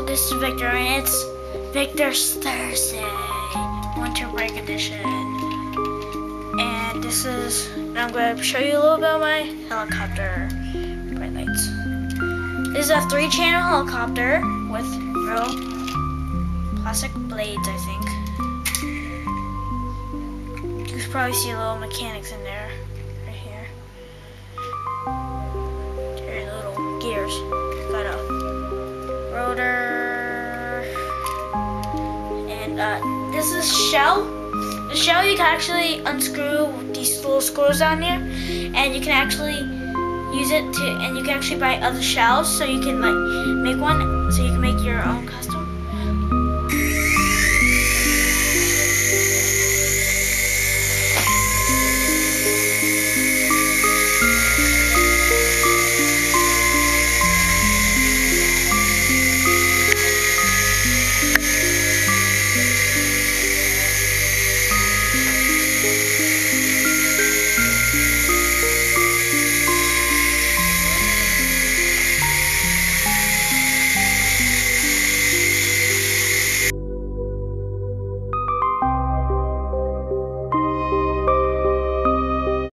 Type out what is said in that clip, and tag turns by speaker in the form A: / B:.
A: this is Victor, and it's Victor's Thursday Winter Break Edition. And I'm going to show you a little bit of my helicopter bright lights. This is a 3-channel helicopter with real plastic blades, I think. You can probably see little mechanics in there, right here. There are little gears. Got a rotor, and this is shell. The shell, you can actually unscrew these little screws down here, and you can actually use it to, and you can actually buy other shells, so you can like make one, so you can make your own custom